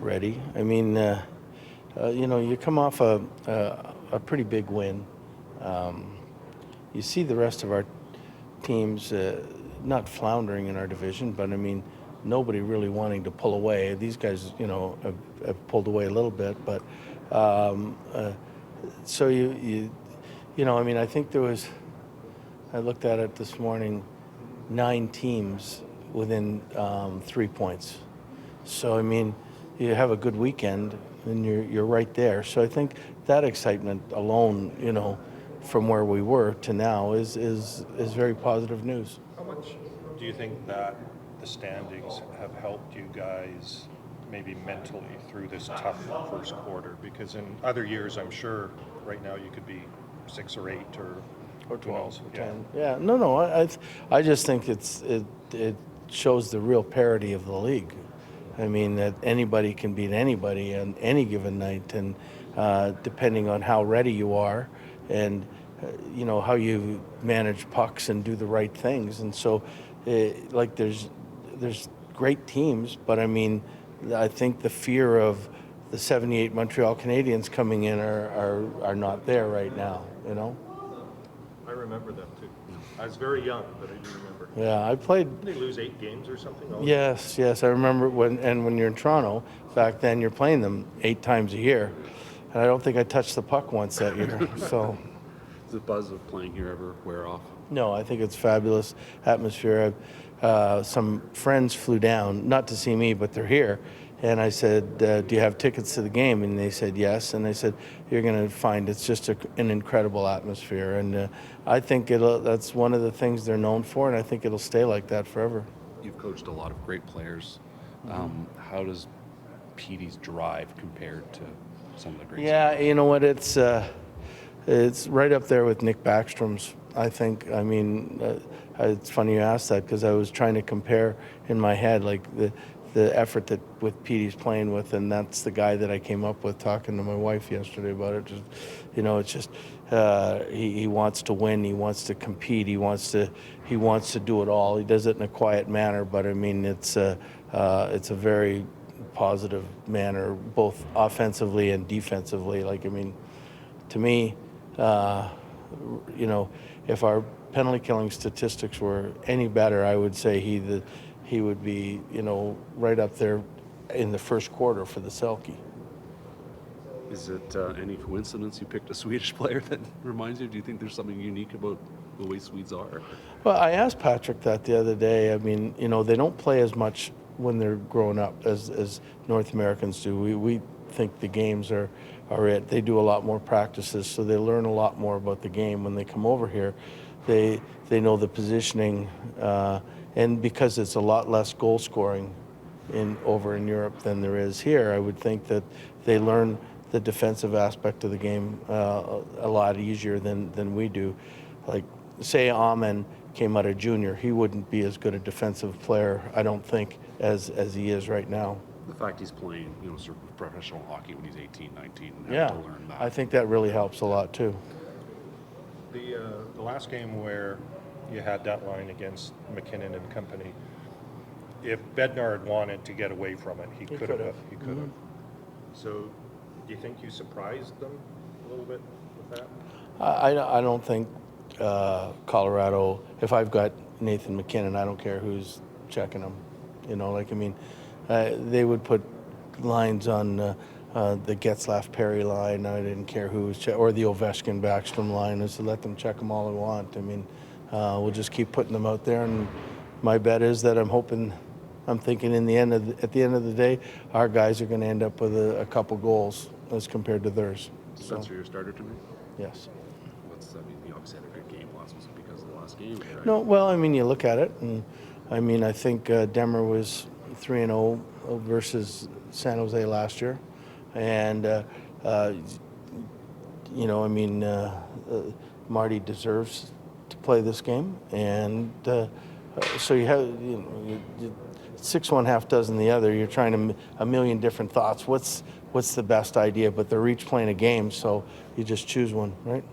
ready. I mean, you come off a pretty big win. You see the rest of our teams not floundering in our division, but I mean, nobody really wanting to pull away. These guys, have pulled away a little bit, but so I think there was. I looked at it this morning. 9 teams within 3 points. So I mean, you have a good weekend and you're right there. So I think that excitement alone, from where we were to now is very positive news. How much do you think that the standings have helped you guys maybe mentally through this tough first quarter? Because in other years, I'm sure right now you could be 6 or 8 or 12 or 10. Yeah. Yeah. No. I just think it shows the real parity of the league. I mean, that anybody can beat anybody on any given night, and depending on how ready you are and how you manage pucks and do the right things. And so there's great teams, but I mean, I think the fear of the 78 Montreal Canadiens coming in are not there right now, I remember them too. I was very young, but I do remember. Yeah, I played. Didn't they lose 8 games or something? Yes, I remember when you're in Toronto, back then you're playing them 8 times a year. And I don't think I touched the puck once that year. So Does the buzz of playing here ever wear off? no, I think it's fabulous atmosphere. Some friends flew down, not to see me, but they're here. And I said, do you have tickets to the game? And they said yes. And I said, you're going to find it's just an incredible atmosphere. And I think that's one of the things they're known for, and I think it'll stay like that forever. You've coached a lot of great players. How does Petey's drive compared to some of the greats? Yeah, you know what? It's right up there with Nick Backstrom's, I think. I mean, it's funny you asked that because I was trying to compare in my head, like the effort that with Petey's playing with, and that's the guy that I came up with talking to my wife yesterday about it. It's just he wants to win, he wants to compete, he wants to do it all. He does it in a quiet manner, but I mean it's a very positive manner, both offensively and defensively. Like, I mean, to me, if our penalty killing statistics were any better, I would say he would be, right up there in the first quarter for the Selke. Is it any coincidence you picked a Swedish player that reminds you? Do you think there's something unique about the way Swedes are? Well, I asked Patrick that the other day. I mean, they don't play as much when they're growing up as North Americans do. We think the games are it. They do a lot more practices, so they learn a lot more about the game. When they come over here, they know the positioning, and because it's a lot less goal scoring over in Europe than there is here, I would think that they learn the defensive aspect of the game a lot easier than we do. Like, say Amen came out of junior, he wouldn't be as good a defensive player, I don't think, as he is right now. The fact he's playing, sort of professional hockey when he's 18, 19, and Yeah, having to learn that. I think that really helps a lot too. The last game where you had that line against McKinnon and company, if Bednar wanted to get away from it, he could have. He could have. So, do you think you surprised them a little bit with that? I don't think Colorado, if I've got Nathan McKinnon, I don't care who's checking him. They would put lines on the Getzlaf-Perry line. I didn't care who was or the Ovechkin-Backstrom line. I said, let them check them all they want. I mean, we'll just keep putting them out there, and my bet is that I'm thinking at the end of the day, our guys are going to end up with a couple goals as compared to theirs. Spencer, your starter tonight? Yes. You obviously had a good game last. Was it because of the last game? Right? No, well, I mean, you look at it, and I mean, I think Demmer was 3-0 versus San Jose last year, and Marty deserves to play this game, and so you have 6 1, half dozen the other. You're trying a million different thoughts. What's the best idea? But they're each playing a game, so you just choose one, right?